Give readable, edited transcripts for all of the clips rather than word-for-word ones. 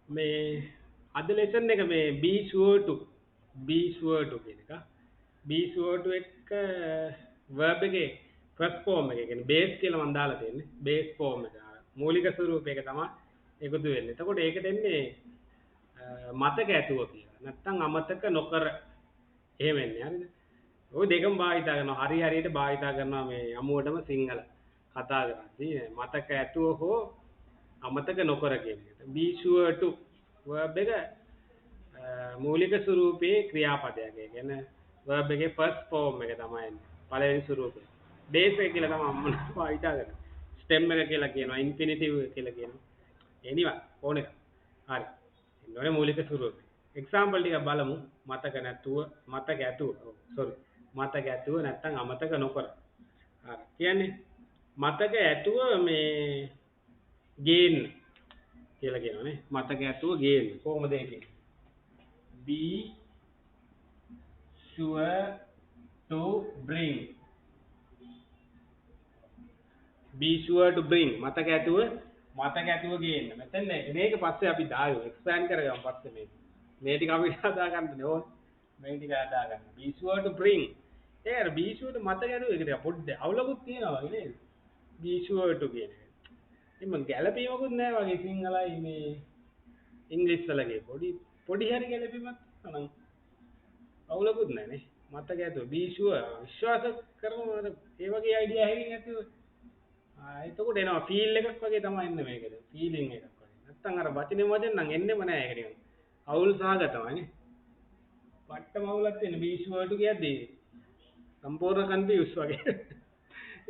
මේ අද ලෙසන් එක මේ be sure to කියන එක. be sure to එක verb එකේ first form එක කියන්නේ base කියලා මම දාලා තියෙන්නේ. base form එක. මූලික ස්වරූපයක තමයි එකතු වෙන්නේ. එතකොට ඒකට එන්නේ මතක ඇතුව කියලා. නැත්තම් අමතක නොකර එහෙම එන්නේ. හරිද? ඔය දෙකම භාවිතා කරනවා. හරි හරියට භාවිතා කරනවා මේ අමුවටම සිංහල කතා කරද්දී මතක ඇතුව හෝ අමතක නොකර කියන එක. be sure to verb එක මූලික ස්වරූපයේ ක්‍රියාපදයක්. ඒ කියන්නේ verb එකේ first form එක තමයි එන්නේ. පළවෙනි ස්වරූපය. base එක කියලා තමයි මම භාවිතා කරන්නේ. stem එක කියලා කියනවා. infinitive කියලා කියනවා. anyway ඕන එක. හරි. එන්නෝනේ මූලික ස්වරූපය. example ටික බලමු. මතක ඇතුව. sorry. මතක ඇතුව නැත්තම් අමතක නොකර. හරි. කියන්නේ මතක ඇතුව මේ ගේන්න කියලා කියනවානේ. මතක ඇතුව ගේන්න. කොහොමද ඒක? be sure to bring. be sure to bring. මතක ඇතුව ගේන්න. මෙතන මේක පස්සේ අපි දායෝ expand කරගමු පස්සේ මේක. මේ ටික අපි හදා ගන්න ඕනේ. මේ ටික හදා ගන්න. be sure to bring. ඒ අර be sure to මතක ඇතුව ඒක ටික පොඩ්ඩ අවුලකුත් තියෙනවා වගේ නේද? be sure to කියන එක. එimhe ගැළපීමකුත් නැහැ වගේ සිංහලයි මේ ඉංග්‍රීසි වලගේ පොඩි හරි ගැළපීමක් නම් අවුලකුත් නැහැ නේ. මතක ඇතුව be sure විශ්වාස කරමු ඒ වගේ අයිඩියා එකකින් ඇතුව එතකොට එනවා ෆීල් එකක් වගේ තමයි එන්නේ මේකද ෆීලිං එකක් වගේ. නැත්තම් අර වචනේ නම් එන්නෙම නැහැ ඒක නිකන්. අවුල් සහගතමයි නේ. වට්ටම අවුලක් තියෙන be sure to කියද්දී සම්පූර්ණ කන්ෆියුස් වගේ.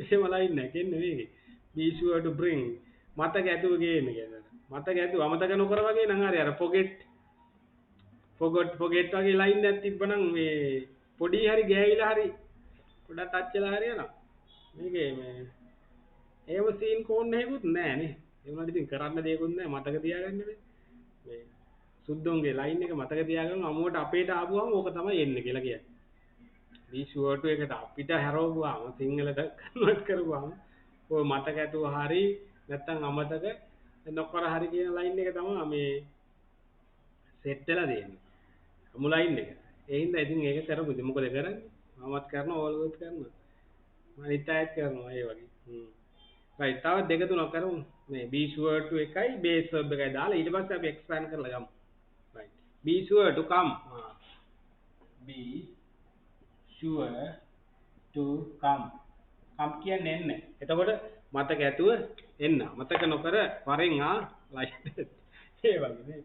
එහෙම ලයින් නැහැ කියන්නේ මේකේ. be sure to bring මතක ඇතුව ගේන්න කියන්නේ. මතක ඇතුව අමතක නොකර වගේ නම් හරි අර forget වගේ ලයින් එකක් තිබ්බනම් මේ පොඩි හරි ගෑවිලා හරි පොඩක් ටච් වෙලා හරි යනවා. මේකේ මේ ඒව සීන් කෝන් එකකුත් නැහැ නේ. ඒ වුණාට ඉතින් කරන්න දෙයක්වත් නැහැ. මතක තියාගන්න මේ සුද්දොන්ගේ ලයින් එක මතක තියාගන්න අමුවට අපේට ආපුවම ඕක තමයි එන්නේ කියලා කියන්නේ. be sure to එකට අපිට හැරවුවාම සිංහලට කන්වර්ට් කරුවාම ඔය මතක ඇතුව හරි නැත්තම් අමතක නොකර හරි කියන ලයින් එක තමයි මේ සෙට් වෙලා තියෙන්නේ. අමු ලයින් එක. ඒ හින්දා ඉතින් ඒක කරමු. ඉතින් මොකද කරන්නේ? මමත් කරනවා ඕගොල්ලෝත් කරනවා. මනිත් අයත් කරනවා ඒ වගේ. right තව දෙක තුනක් කරමු. මේ be sure to එකයි base verb එකයි දාලා ඊට පස්සේ අපි expand කරලා ගමු. right be sure to come. be sure to come. come කියන්නේ එන්න. එතකොට මතක ඇතුව එන්න. මතක නොකර වරෙන් ලයින් ඒ වගේ නේ.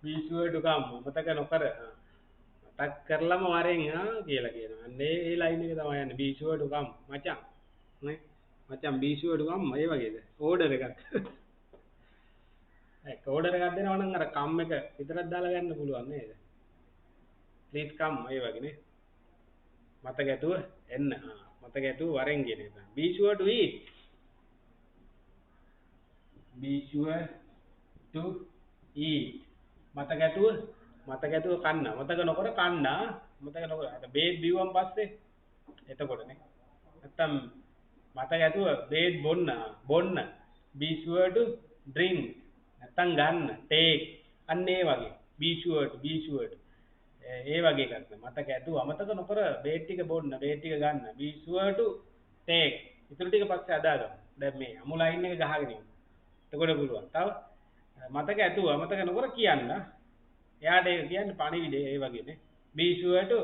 be sure to come. මතක නොකර මතක් කරලම වරෙන් කියලා කියනවා. අන්නේ ඒ ලයින් එක තමයි යන්නේ. be sure to come. මචං නේ. මචං be sure to come ඒ වගේද? ඕඩර් එකක්. ඒක ඕඩර් එකක් දෙනවා නම් අර come එක විතරක් දාලා ගන්න පුළුවන් නේද? please come ඒ වගේ නේ. මතක ඇතුව එන්න. මතක ඇතුව වරෙන් කියන එක. be sure to eat. be sure to eat. මතක ඇතුව කන්න. මතක නොකර කන්න. මතක නොකර අර බේත් බිව්වන් පස්සේ එතකොට නේ. නැත්තම් මතක ඇතුව බේත් බොන්න. be sure to drink. නැත්තම් ගන්න. take. අන්න ඒ වගේ. be sure to ඒ වගේ එකක්. මතක ඇතුව අමතක නොකර බේත් ටික බොන්න, බේත් ටික ගන්න. be sure to take. ඊටු ටික පස්සේ අදාගමු. දැන් මේ අමු ලයින් එක ගහගෙන ඉන්න. එතකොට පුළුවන්. තව මතක ඇතුව අමතක නොකර කියන්න. එයාට ඒක කියන්නේ පණිවිඩය ඒ වගේනේ. be sure to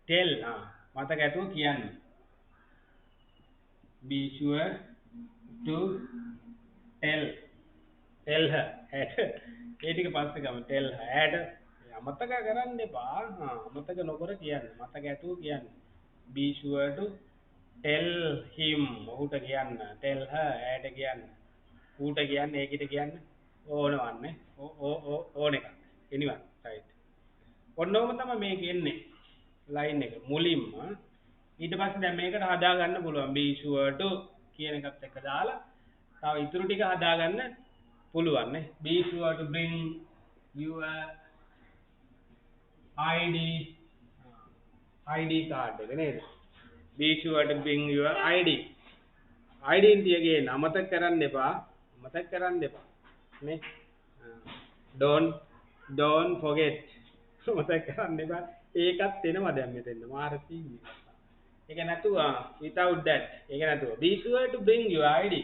tell. මතක ඇතුව කියන්න. be sure to tell her. ඒ ටික පස්සේ ගමු. tell her. අමතක කරන්න එපා. අමතක නොකර කියන්න. මතක ඇතුව කියන්න. be sure to tell him. ඔහුට කියන්න. tell her. ඇයට කියන්න. ඌට කියන්න. ඒකිට කියන්න. ඕනවන්නේ. ඕන එකක්. anyway right. ඔන්නෝම තමයි මේක එන්නේ. ලයින් එක මුලින්ම ඊට පස්සේ දැන් මේකට හදා ගන්න පුළුවන්. be sure to කියන එකත් එක්ක දාලා තව ඉතුරු ටික හදා ගන්න පුළුවන් නේ. be sure to bring your ID card එක නේද? be sure to bring your identity again. අමතක කරන්න එපා නේ. don't forget. මතක කරන්න එපා. ඒකත් එනවා දැන් මෙතෙන්ද. මාර සීනි. ඒක නැතුව without that. ඒක නැතුව. Be sure to bring your ID.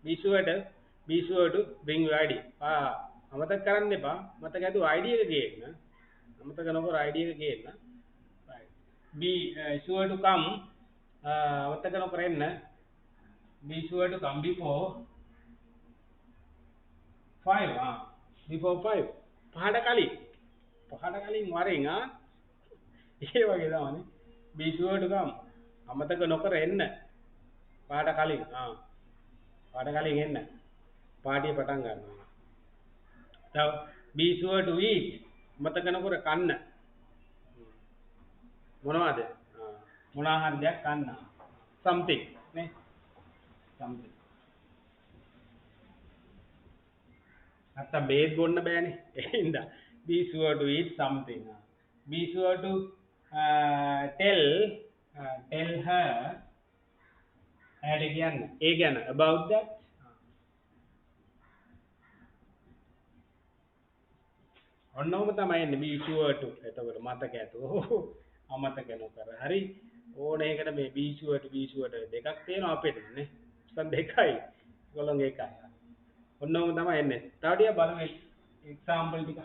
Be sure to bring your ID. අමතක කරන්න එපා. මතක ඇතුව ID එක ගේන්න. අමතක නොකර ID එක ගේන්න. Right. Be sure to come. අමතක නොකර එන්න. Be sure to come before 5. Before 5. පහට කලින්. පහට කලින් වරෙන් ඒ වගේ තමයි. Be sure to come. අමතක නොකර එන්න. පහට කලින්. පහට කලින් එන්න. පාටිය පටන් ගන්නවා. තව be sure to eat. අමතක නොකර කන්න. මොනවද? මොනවා හරි දෙයක් කන්න. something නේ. something. නැත්තම් බේත් බොන්න බෑනේ. ඒ හින්දා be sure to eat something. Be sure to tell her ඒ ගැන about that. ඔන්නෝම තමයි එන්නේ be sure to. එතකොට මතක ඇතුව අමතක නොකර. හරි ඕන එකට මේ be sure to දෙකක් තියෙනවා අපිට නේ. උසන් දෙකයි. ඒගොල්ලෝගේ එකයි. ඔන්නෝම තමයි එන්නේ. තව ටිකක් බලමු එක්සැම්පල් ටික.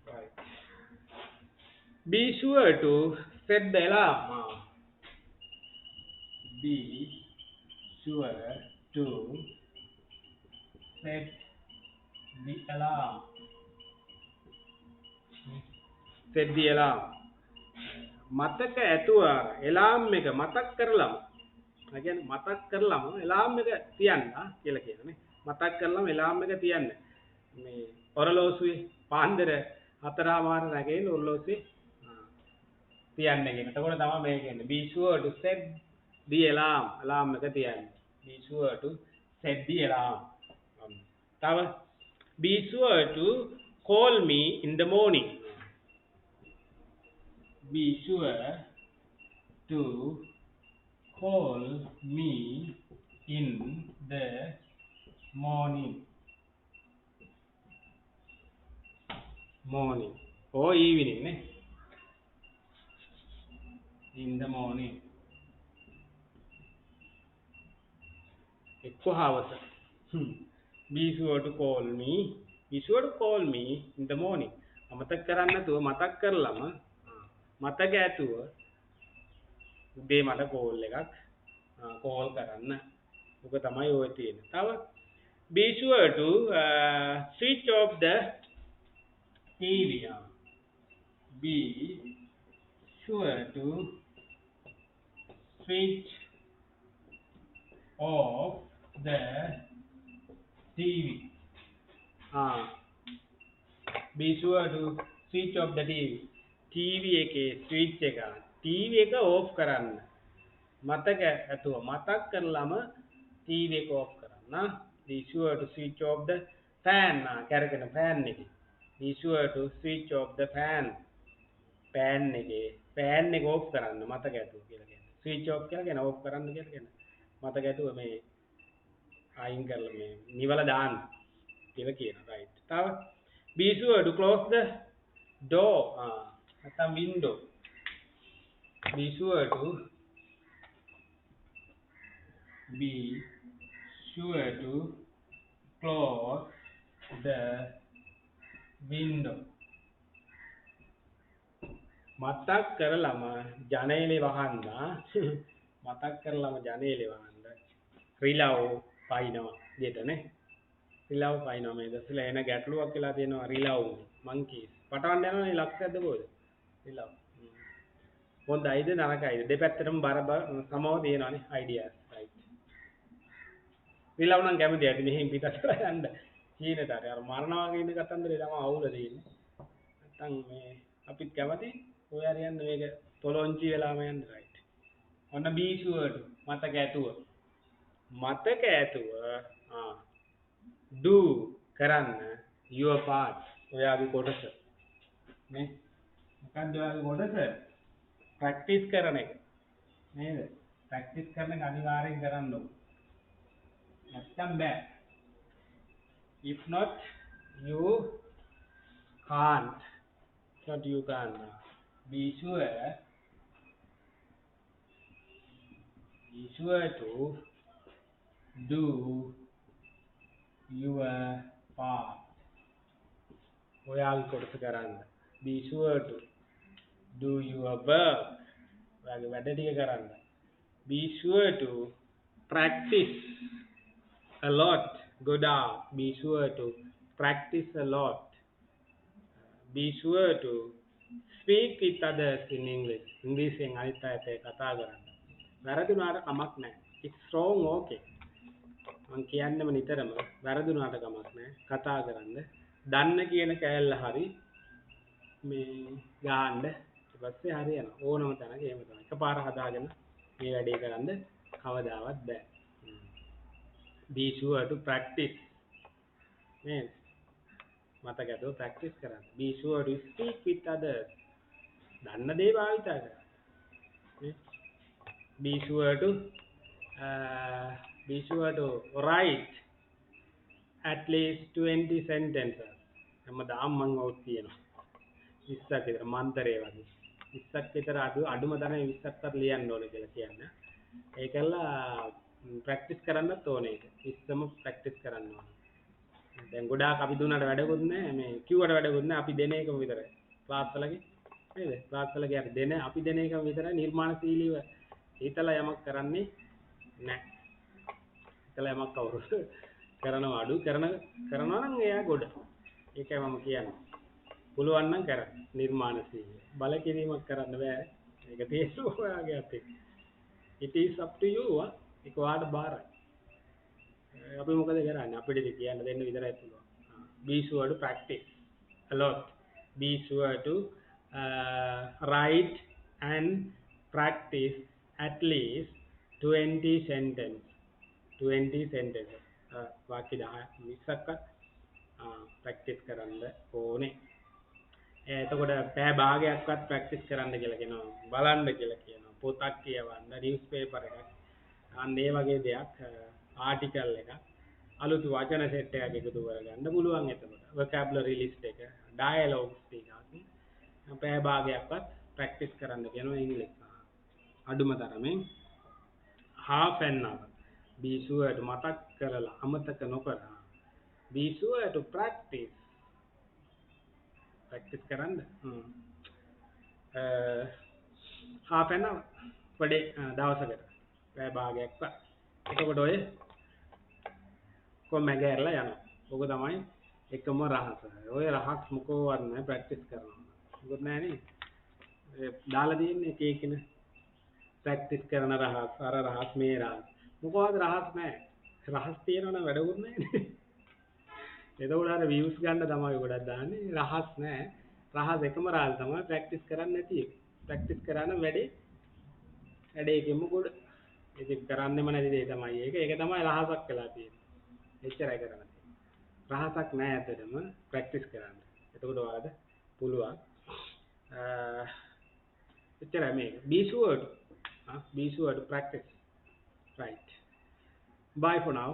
Right. Be sure to set the alarm. Be sure to set the alarm. Set the alarm. මතක ඇතුව එලාම් එක මතක් කරලම. ඒ කියන්නේ මතක් කරලම එලාම් එක තියන්න කියලා කියනනේ. මතක් කරලම එලාම් එක තියන්න. මේ ඔරලෝසුවේ පාන්දර 4:00 නැගෙන්න ඔරලෝසුවේ තියන්න කියන. එතකොට තමයි මේ කියන්නේ be sure to set the alarm. alarm එක තියන්න. be sure to set the alarm. තව be sure to call me in the morning. Be sure to call me in the morning or evening ne? In the morning ekko hawasa. Be sure to call me in the morning. අමතක කරන්න නැතුව මතක් කරලම මතක ඇතුව උදේ මට call එකක් call කරන්න. ඔක තමයි ඔය තියෙන්නේ. තව be sure to switch off the TV. Be sure to switch off the TV. Be sure to switch off the TV. TV එකේ ස්විච් එක TV එක ඕෆ් කරන්න. මතක ඇතුව මතක් කරලම TV එක ඕෆ් කරන්න. Be sure to switch off the fan. කැරකෙන fan එක. Be sure to switch off the fan. fan එක ඕෆ් කරන්න මතක ඇතුව කියලා කියන්නේ. switch off කියලා කියන ඕෆ් කරන්න කියලා කියන. මතක ඇතුව මේ අයින් කරලා මේ නිවල දාන්න කියලා කියනවා. right. තව be sure to close the door. නැත්නම් window. Be sure to close the window. මතක් කරලම ජනේලේ වහන්න. මතක් කරලම ජනේලේ වහන්න. රිලව් පයින්නවා දෙතනේ. රිලව් පයින්නවා මේ දැසලා එන ගැටලුවක් කියලා තියෙනවා රිලව් monkeys. පටවන්න යනවනේ ලක්ෂයක්ද කොහෙද? රිලව්. හොඳයිද නරකයිද? දෙපැත්තටම බර සමව තියෙනවානේ ideas. right. රිලව් නම් කැමති ඇති මෙහෙන් පිටට යන්න. චීනට අර මරනවා වගේ ඉන්න කතන්දරේ තමයි අවුල තියෙන්නේ. නැත්තම් මේ අපිත් කැමති ඔය හරියන්න මේක තොලොංචි වෙලාම යන්න. right. ඔන්න be sure to මතක ඇතුව do කරන්න your part. ඔයාගේ කොටස නේ. මොකක්ද ඔයාගේ කොටස? ප්‍රැක්ටිස් කරන එක නේද? practice කරන එක අනිවාර්යෙන් කරන්න ඕන. නැත්තම් බෑ. If not, you can't. Not you can't. Be sure to do your part. ඔයාගේ කොටස කරන්න. Be sure to do your work. ඔයාගේ වැඩ ටික කරන්න. Be sure to practice a lot. ගොඩාක්. Be sure to practice a lot. Be sure to speak with others in English. ඉංග්‍රීසියෙන් අනිත් අයත් එක්ක කතා කරන්න. වැරදුනාට කමක් නැහැ. It's wrong okay. මම කියන්නේම නිතරම වැරදුනාට කමක් නැහැ. කතා කරන්න. දන්න කියන කෑල්ල හරි මේ ගහන්න. ඊට පස්සේ හරියනවා. ඕනම තැනක එහෙම තමයි. එකපාර හදාගෙන මේ වැඩේ කරන්න කවදාවත් බෑ. Be sure to practice. නේද? මතක ඇතුව practice කරන්න. Be sure to speak with others. දන්න දේ භාවිතා කරන්න. නේ? Be sure to write at least 20 sentences. හැමදාම මම ඔව් කියනවා. 20ක් විතර මන්තරේ වගේ. 20ක් විතර අඩුම තරමේ 20ක්වත් ලියන්න ඕනේ කියලා කියන්නේ. ඒකල්ලා ප්‍රැක්ටිස් කරන්නත් ඕනේ ඒක. ඉස්සම ප්‍රැක්ටිස් කරන්න ඕනේ. දැන් ගොඩාක් අපි දුන්නාට වැඩකුත් නැහැ. මේ කිව්වට වැඩකුත් නැහැ. අපි දෙන එකම විතරයි. ක්ලාස් වලගේ නේද? ක්ලාස් වල ගියාට අපි දෙන එකම විතරයි නිර්මාණශීලීව හිතලා යමක් කරන්නේ නැහැ. හිතලා යමක් කවුරුත් කරනවා අඩු කරනවා නම් එයා ගොඩ. ඒකයි මම කියන්නේ. පුළුවන් නම් කරන්න. නිර්මාණශීලීව. බල කිරීමක් කරන්න බෑ. ඒක තේරුම් ඔයාගේ අතේ. It is up to you. ඒක ඔයාට බාරයි. අපි මොකද කරන්නේ? අපිට කියන්න දෙන්න විතරයි පුළුවන්. Be sure to practice a lot. Be sure to write and practice at least 20 sentences. 20 sentences. වාක්‍ය 20ක් ප්‍රැක්ටිස් කරන්න ඕනේ. එතකොට පැය භාගයක්වත් ප්‍රැක්ටිස් කරන්න කියලා කියනවා. බලන්න කියලා කියනවා. පොතක් කියවන්න, නිවුස් පේපර් එකක්. අන්න ඒ වගේ දෙයක් ආටිකල් එකක් අලුත් වචන සෙට් එකක් එකතු කරගන්න පුළුවන් එතකොට. vocabulary list එක, dialogues ටිකක් පැය භාගයක්වත් ප්‍රැක්ටිස් කරන්න කියනවා ඉංග්‍රීසි. අඩුම තරමේ half an hour. Be sure to මතක් කරලා අමතක නොකර. Be sure to practice. practice කරන්න. half an hour. වැඩේ දවසකට පැය භාගයක්වත්. එතකොට ඔය කොහොම ගෑරලා යනවා. ඕක තමයි එකම රහස. ඔය රහස් මොකවත් නැහැ ප්‍රැක්ටිස් කරනවා. මොකද නැහැ නේ. දාලා තියෙන්නේ එක එකන ප්‍රැක්ටිස් කරන රහස්, අර රහස් මේ රහස්. මොකවත් රහස් නැහැ. රහස් තියෙනවා නම් වැඩකුත් නැහැ නේ. එතකොට අර views ගන්න තමයි ගොඩක් දාන්නේ. රහස් නැහැ. රහස් එකම රහස් තමයි ප්‍රැක්ටිස් කරන්නේ නැති එක. ප්‍රැක්ටිස් කරන වැඩේකෙම ගොඩ. ඒක කරන්නෙම නැති දේ තමයි ඒක. ඒක තමයි රහසක් වෙලා තියෙන්නේ. එච්චරයි කරන්නේ. රහසක් නැහැ ඇත්තටම ප්‍රැක්ටිස් කරන්න. එතකොට ඔයාලට පුළුවන්. එච්චරයි මේක. Be sure to practice. Right. Bye for now.